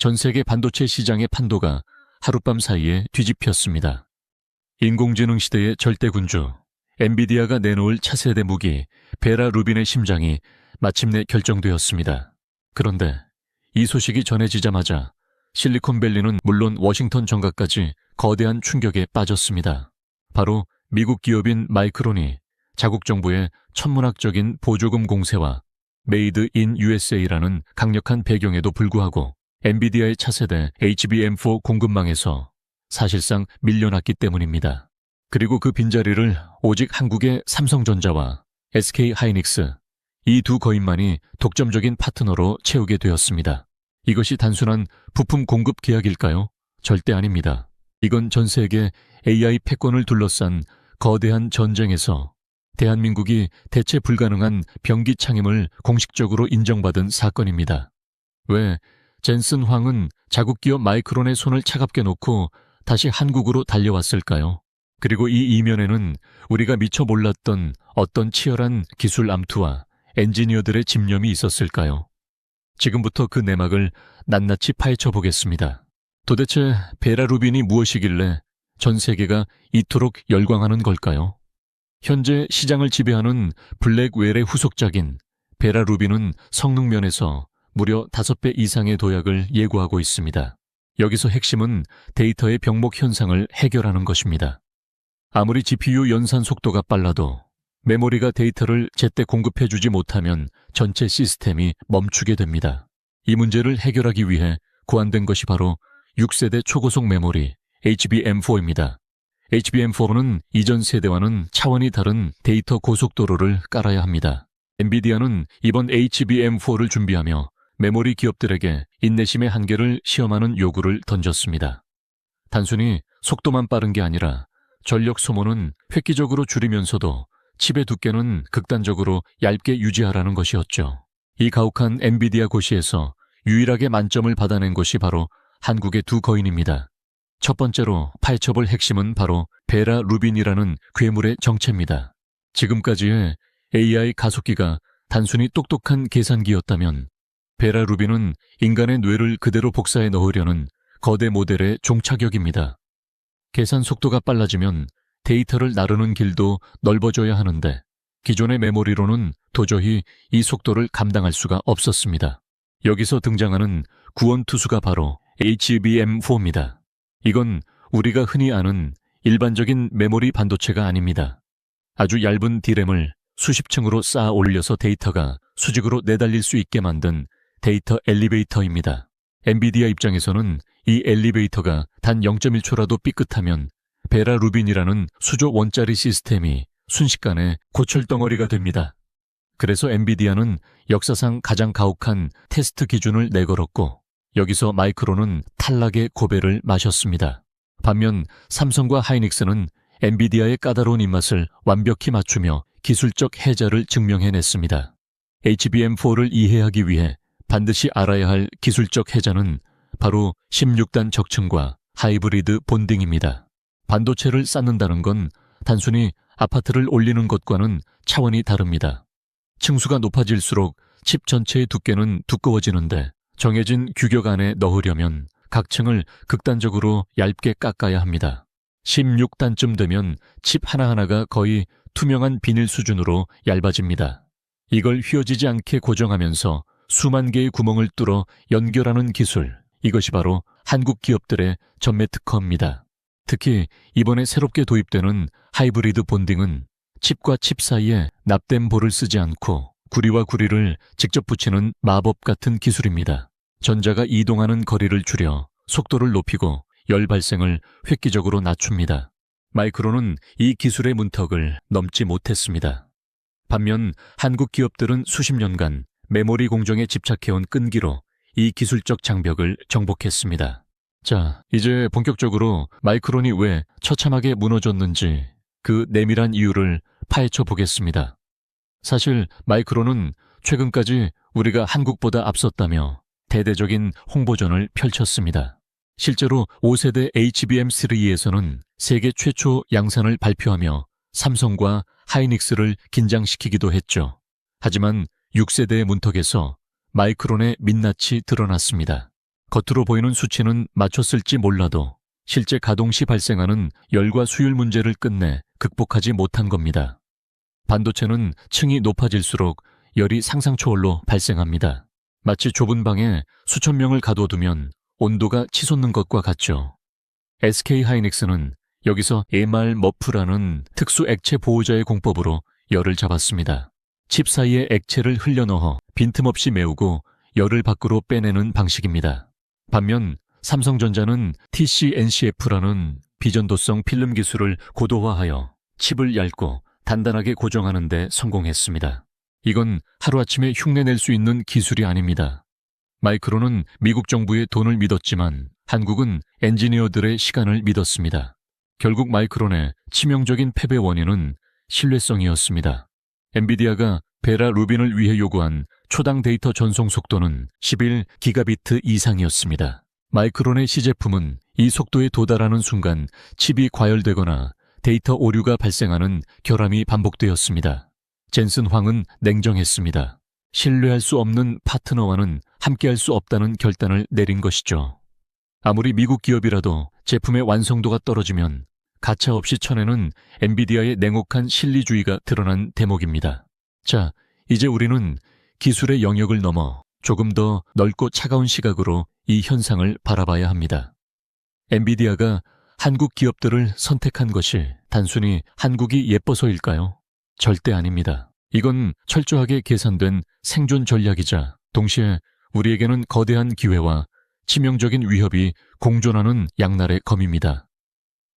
전 세계 반도체 시장의 판도가 하룻밤 사이에 뒤집혔습니다. 인공지능 시대의 절대군주, 엔비디아가 내놓을 차세대 무기 베라 루빈의 심장이 마침내 결정되었습니다. 그런데 이 소식이 전해지자마자 실리콘밸리는 물론 워싱턴 정가까지 거대한 충격에 빠졌습니다. 바로 미국 기업인 마이크론이 자국 정부의 천문학적인 보조금 공세와 메이드 인 USA라는 강력한 배경에도 불구하고 엔비디아의 차세대 HBM4 공급망에서 사실상 밀려났기 때문입니다. 그리고 그 빈자리를 오직 한국의 삼성전자와 SK하이닉스, 이 두 거인만이 독점적인 파트너로 채우게 되었습니다. 이것이 단순한 부품 공급 계약일까요? 절대 아닙니다. 이건 전 세계 AI 패권을 둘러싼 거대한 전쟁에서 대한민국이 대체 불가능한 병기 창임을 공식적으로 인정받은 사건입니다. 왜 젠슨 황은 자국 기업 마이크론의 손을 차갑게 놓고 다시 한국으로 달려왔을까요? 그리고 이 이면에는 우리가 미처 몰랐던 어떤 치열한 기술 암투와 엔지니어들의 집념이 있었을까요? 지금부터 그 내막을 낱낱이 파헤쳐 보겠습니다. 도대체 베라 루빈이 무엇이길래 전 세계가 이토록 열광하는 걸까요? 현재 시장을 지배하는 블랙웰의 후속작인 베라 루빈은 성능 면에서 무려 5배 이상의 도약을 예고하고 있습니다. 여기서 핵심은 데이터의 병목 현상을 해결하는 것입니다. 아무리 GPU 연산 속도가 빨라도 메모리가 데이터를 제때 공급해주지 못하면 전체 시스템이 멈추게 됩니다. 이 문제를 해결하기 위해 고안된 것이 바로 6세대 초고속 메모리 HBM4입니다. HBM4는 이전 세대와는 차원이 다른 데이터 고속도로를 깔아야 합니다. 엔비디아는 이번 HBM4를 준비하며 메모리 기업들에게 인내심의 한계를 시험하는 요구를 던졌습니다. 단순히 속도만 빠른 게 아니라 전력 소모는 획기적으로 줄이면서도 칩의 두께는 극단적으로 얇게 유지하라는 것이었죠. 이 가혹한 엔비디아 고시에서 유일하게 만점을 받아낸 곳이 바로 한국의 두 거인입니다. 첫 번째로 파헤쳐볼 핵심은 바로 베라 루빈이라는 괴물의 정체입니다. 지금까지의 AI 가속기가 단순히 똑똑한 계산기였다면 베라 루빈은 인간의 뇌를 그대로 복사해 넣으려는 거대 모델의 종착역입니다. 계산 속도가 빨라지면 데이터를 나르는 길도 넓어져야 하는데 기존의 메모리로는 도저히 이 속도를 감당할 수가 없었습니다. 여기서 등장하는 구원투수가 바로 HBM4입니다. 이건 우리가 흔히 아는 일반적인 메모리 반도체가 아닙니다. 아주 얇은 D램을 수십 층으로 쌓아 올려서 데이터가 수직으로 내달릴 수 있게 만든 데이터 엘리베이터입니다. 엔비디아 입장에서는 이 엘리베이터가 단 0.1초라도 삐끗하면 베라 루빈이라는 수조 원짜리 시스템이 순식간에 고철덩어리가 됩니다. 그래서 엔비디아는 역사상 가장 가혹한 테스트 기준을 내걸었고 여기서 마이크론은 탈락의 고배를 마셨습니다. 반면 삼성과 하이닉스는 엔비디아의 까다로운 입맛을 완벽히 맞추며 기술적 해자를 증명해냈습니다. HBM4를 이해하기 위해 반드시 알아야 할 기술적 해자는 바로 16단 적층과 하이브리드 본딩입니다. 반도체를 쌓는다는 건 단순히 아파트를 올리는 것과는 차원이 다릅니다. 층수가 높아질수록 칩 전체의 두께는 두꺼워지는데 정해진 규격 안에 넣으려면 각 층을 극단적으로 얇게 깎아야 합니다. 16단쯤 되면 칩 하나하나가 거의 투명한 비닐 수준으로 얇아집니다. 이걸 휘어지지 않게 고정하면서 수만 개의 구멍을 뚫어 연결하는 기술, 이것이 바로 한국 기업들의 전매 특허입니다. 특히 이번에 새롭게 도입되는 하이브리드 본딩은 칩과 칩 사이에 납땜 볼을 쓰지 않고 구리와 구리를 직접 붙이는 마법 같은 기술입니다. 전자가 이동하는 거리를 줄여 속도를 높이고 열 발생을 획기적으로 낮춥니다. 마이크론은 이 기술의 문턱을 넘지 못했습니다. 반면 한국 기업들은 수십 년간 메모리 공정에 집착해온 끈기로 이 기술적 장벽을 정복했습니다. 자, 이제 본격적으로 마이크론이 왜 처참하게 무너졌는지 그 내밀한 이유를 파헤쳐 보겠습니다. 사실 마이크론은 최근까지 우리가 한국보다 앞섰다며 대대적인 홍보전을 펼쳤습니다. 실제로 5세대 HBM3에서는 세계 최초 양산을 발표하며 삼성과 하이닉스를 긴장시키기도 했죠. 하지만 6세대의 문턱에서 마이크론의 민낯이 드러났습니다. 겉으로 보이는 수치는 맞췄을지 몰라도 실제 가동 시 발생하는 열과 수율 문제를 끝내 극복하지 못한 겁니다. 반도체는 층이 높아질수록 열이 상상 초월로 발생합니다. 마치 좁은 방에 수천 명을 가둬두면 온도가 치솟는 것과 같죠. SK하이닉스는 여기서 MR-머프라는 특수 액체 보호자의 공법으로 열을 잡았습니다. 칩 사이에 액체를 흘려넣어 빈틈없이 메우고 열을 밖으로 빼내는 방식입니다. 반면 삼성전자는 TCNCF라는 비전도성 필름 기술을 고도화하여 칩을 얇고 단단하게 고정하는 데 성공했습니다. 이건 하루아침에 흉내낼 수 있는 기술이 아닙니다. 마이크론은 미국 정부의 돈을 믿었지만 한국은 엔지니어들의 시간을 믿었습니다. 결국 마이크론의 치명적인 패배 원인은 신뢰성이었습니다. 엔비디아가 베라 루빈을 위해 요구한 초당 데이터 전송 속도는 11기가비트 이상이었습니다. 마이크론의 시제품은 이 속도에 도달하는 순간 칩이 과열되거나 데이터 오류가 발생하는 결함이 반복되었습니다. 젠슨 황은 냉정했습니다. 신뢰할 수 없는 파트너와는 함께할 수 없다는 결단을 내린 것이죠. 아무리 미국 기업이라도 제품의 완성도가 떨어지면 가차없이 쳐내는 엔비디아의 냉혹한 실리주의가 드러난 대목입니다. 자, 이제 우리는 기술의 영역을 넘어 조금 더 넓고 차가운 시각으로 이 현상을 바라봐야 합니다. 엔비디아가 한국 기업들을 선택한 것이 단순히 한국이 예뻐서일까요? 절대 아닙니다. 이건 철저하게 계산된 생존 전략이자 동시에 우리에게는 거대한 기회와 치명적인 위협이 공존하는 양날의 검입니다.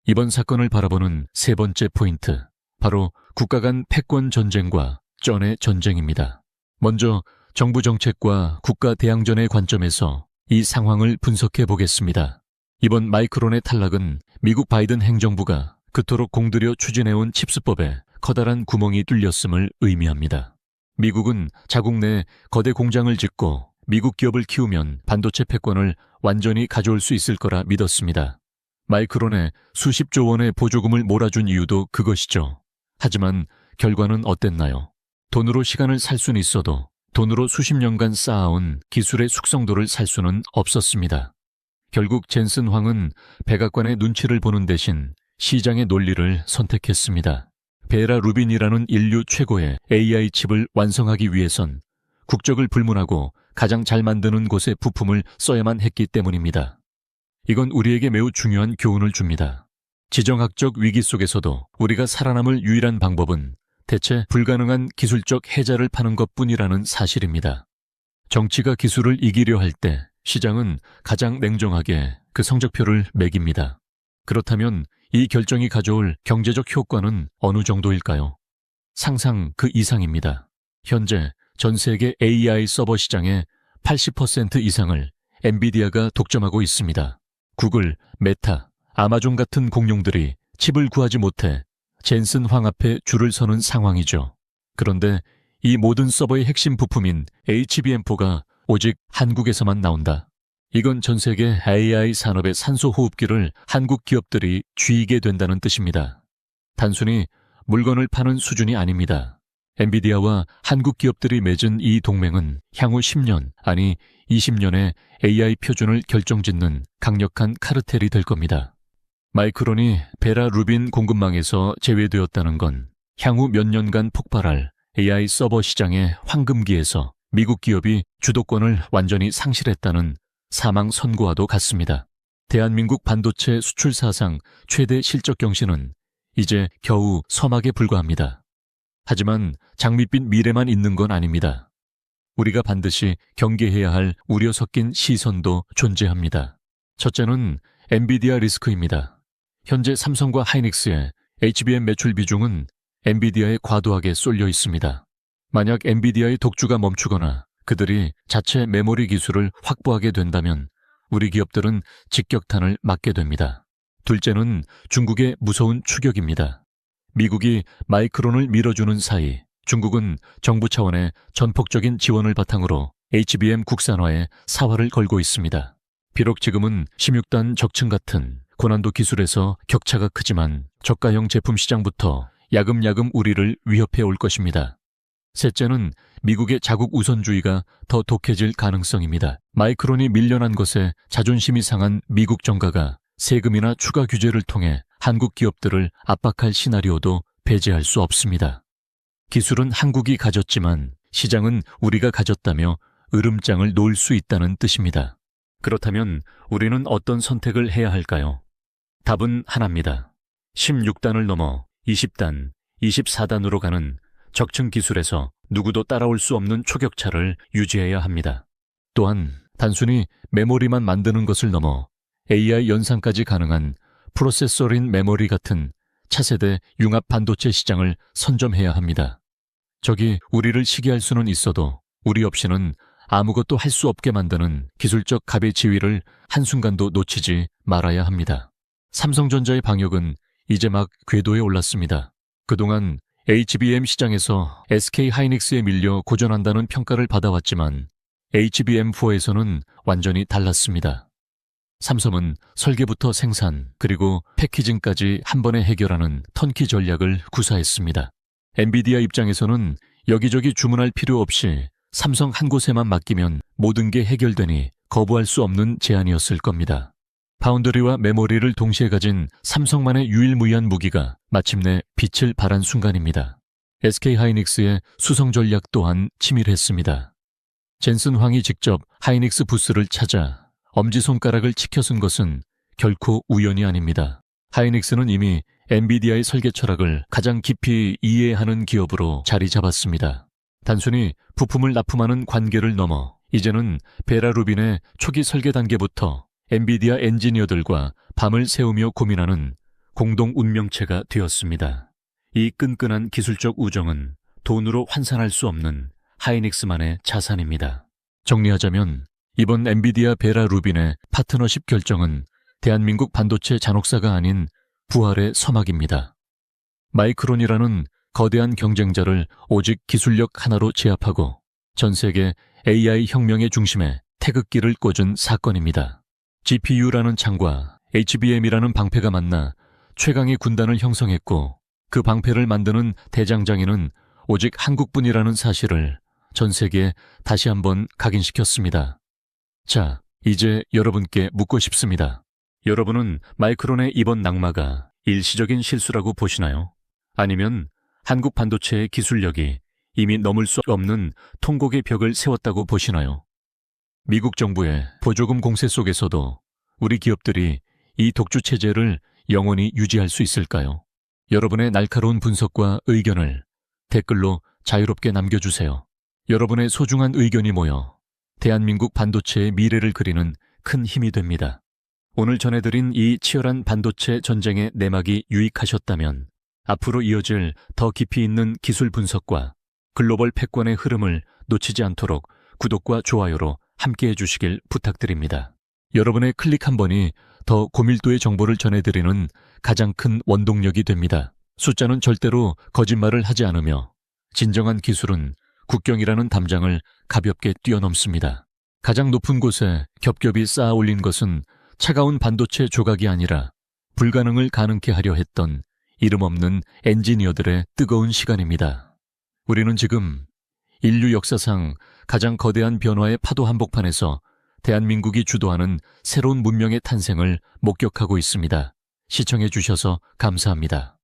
이번 사건을 바라보는 세 번째 포인트, 바로 국가 간 패권 전쟁과 쩐의 전쟁입니다. 먼저 정부 정책과 국가 대항전의 관점에서 이 상황을 분석해 보겠습니다. 이번 마이크론의 탈락은 미국 바이든 행정부가 그토록 공들여 추진해온 칩스법에 커다란 구멍이 뚫렸음을 의미합니다. 미국은 자국 내 거대 공장을 짓고 미국 기업을 키우면 반도체 패권을 완전히 가져올 수 있을 거라 믿었습니다. 마이크론에 수십조 원의 보조금을 몰아준 이유도 그것이죠. 하지만 결과는 어땠나요? 돈으로 시간을 살 수는 있어도 돈으로 수십 년간 쌓아온 기술의 숙성도를 살 수는 없었습니다. 결국 젠슨 황은 백악관의 눈치를 보는 대신 시장의 논리를 선택했습니다. 베라 루빈이라는 인류 최고의 AI 칩을 완성하기 위해선 국적을 불문하고 가장 잘 만드는 곳의 부품을 써야만 했기 때문입니다. 이건 우리에게 매우 중요한 교훈을 줍니다. 지정학적 위기 속에서도 우리가 살아남을 유일한 방법은 대체 불가능한 기술적 해자를 파는 것뿐이라는 사실입니다. 정치가 기술을 이기려 할 때 시장은 가장 냉정하게 그 성적표를 매깁니다. 그렇다면 이 결정이 가져올 경제적 효과는 어느 정도일까요? 상상 그 이상입니다. 현재 전 세계 AI 서버 시장의 80% 이상을 엔비디아가 독점하고 있습니다. 구글, 메타, 아마존 같은 공룡들이 칩을 구하지 못해 젠슨 황 앞에 줄을 서는 상황이죠. 그런데 이 모든 서버의 핵심 부품인 HBM4가 오직 한국에서만 나온다. 이건 전 세계 AI 산업의 산소 호흡기를 한국 기업들이 쥐게 된다는 뜻입니다. 단순히 물건을 파는 수준이 아닙니다. 엔비디아와 한국 기업들이 맺은 이 동맹은 향후 10년, 아니 20년의 AI 표준을 결정짓는 강력한 카르텔이 될 겁니다. 마이크론이 베라 루빈 공급망에서 제외되었다는 건 향후 몇 년간 폭발할 AI 서버 시장의 황금기에서 미국 기업이 주도권을 완전히 상실했다는 사망 선고와도 같습니다. 대한민국 반도체 수출 사상 최대 실적 경신은 이제 겨우 서막에 불과합니다. 하지만 장밋빛 미래만 있는 건 아닙니다. 우리가 반드시 경계해야 할 우려 섞인 시선도 존재합니다. 첫째는 엔비디아 리스크입니다. 현재 삼성과 하이닉스의 HBM 매출 비중은 엔비디아에 과도하게 쏠려 있습니다. 만약 엔비디아의 독주가 멈추거나 그들이 자체 메모리 기술을 확보하게 된다면 우리 기업들은 직격탄을 맞게 됩니다. 둘째는 중국의 무서운 추격입니다. 미국이 마이크론을 밀어주는 사이 중국은 정부 차원의 전폭적인 지원을 바탕으로 HBM 국산화에 사활을 걸고 있습니다. 비록 지금은 16단 적층 같은 고난도 기술에서 격차가 크지만 저가형 제품 시장부터 야금야금 우리를 위협해 올 것입니다. 셋째는 미국의 자국 우선주의가 더 독해질 가능성입니다. 마이크론이 밀려난 것에 자존심이 상한 미국 정가가 세금이나 추가 규제를 통해 한국 기업들을 압박할 시나리오도 배제할 수 없습니다. 기술은 한국이 가졌지만 시장은 우리가 가졌다며 으름장을 놓을 수 있다는 뜻입니다. 그렇다면 우리는 어떤 선택을 해야 할까요? 답은 하나입니다. 16단을 넘어 20단, 24단으로 가는 적층 기술에서 누구도 따라올 수 없는 초격차를 유지해야 합니다. 또한 단순히 메모리만 만드는 것을 넘어 AI 연상까지 가능한 프로세서린 메모리 같은 차세대 융합 반도체 시장을 선점해야 합니다. 적이 우리를 시기할 수는 있어도 우리 없이는 아무것도 할 수 없게 만드는 기술적 갑의 지위를 한순간도 놓치지 말아야 합니다. 삼성전자의 방역은 이제 막 궤도에 올랐습니다. 그동안 HBM 시장에서 SK 하이닉스에 밀려 고전한다는 평가를 받아왔지만 HBM4에서는 완전히 달랐습니다. 삼성은 설계부터 생산 그리고 패키징까지 한 번에 해결하는 턴키 전략을 구사했습니다. 엔비디아 입장에서는 여기저기 주문할 필요 없이 삼성 한 곳에만 맡기면 모든 게 해결되니 거부할 수 없는 제안이었을 겁니다. 파운드리와 메모리를 동시에 가진 삼성만의 유일무이한 무기가 마침내 빛을 발한 순간입니다. SK하이닉스의 수성 전략 또한 치밀했습니다. 젠슨 황이 직접 하이닉스 부스를 찾아 엄지손가락을 치켜쓴 것은 결코 우연이 아닙니다. 하이닉스는 이미 엔비디아의 설계 철학을 가장 깊이 이해하는 기업으로 자리 잡았습니다. 단순히 부품을 납품하는 관계를 넘어 이제는 베라 루빈의 초기 설계 단계부터 엔비디아 엔지니어들과 밤을 새우며 고민하는 공동 운명체가 되었습니다. 이 끈끈한 기술적 우정은 돈으로 환산할 수 없는 하이닉스만의 자산입니다. 정리하자면 이번 엔비디아 베라 루빈의 파트너십 결정은 대한민국 반도체 잔혹사가 아닌 부활의 서막입니다. 마이크론이라는 거대한 경쟁자를 오직 기술력 하나로 제압하고 전 세계 AI 혁명의 중심에 태극기를 꽂은 사건입니다. GPU라는 창과 HBM이라는 방패가 만나 최강의 군단을 형성했고 그 방패를 만드는 대장장이는 오직 한국뿐이라는 사실을 전 세계에 다시 한번 각인시켰습니다. 자, 이제 여러분께 묻고 싶습니다. 여러분은 마이크론의 이번 낙마가 일시적인 실수라고 보시나요? 아니면 한국 반도체의 기술력이 이미 넘을 수 없는 통곡의 벽을 세웠다고 보시나요? 미국 정부의 보조금 공세 속에서도 우리 기업들이 이 독주 체제를 영원히 유지할 수 있을까요? 여러분의 날카로운 분석과 의견을 댓글로 자유롭게 남겨주세요. 여러분의 소중한 의견이 모여 대한민국 반도체의 미래를 그리는 큰 힘이 됩니다. 오늘 전해드린 이 치열한 반도체 전쟁의 내막이 유익하셨다면 앞으로 이어질 더 깊이 있는 기술 분석과 글로벌 패권의 흐름을 놓치지 않도록 구독과 좋아요로 함께해 주시길 부탁드립니다. 여러분의 클릭 한 번이 더 고밀도의 정보를 전해드리는 가장 큰 원동력이 됩니다. 숫자는 절대로 거짓말을 하지 않으며 진정한 기술은 국경이라는 담장을 가볍게 뛰어넘습니다. 가장 높은 곳에 겹겹이 쌓아 올린 것은 차가운 반도체 조각이 아니라 불가능을 가능케 하려 했던 이름 없는 엔지니어들의 뜨거운 시간입니다. 우리는 지금 인류 역사상 가장 거대한 변화의 파도 한복판에서 대한민국이 주도하는 새로운 문명의 탄생을 목격하고 있습니다. 시청해 주셔서 감사합니다.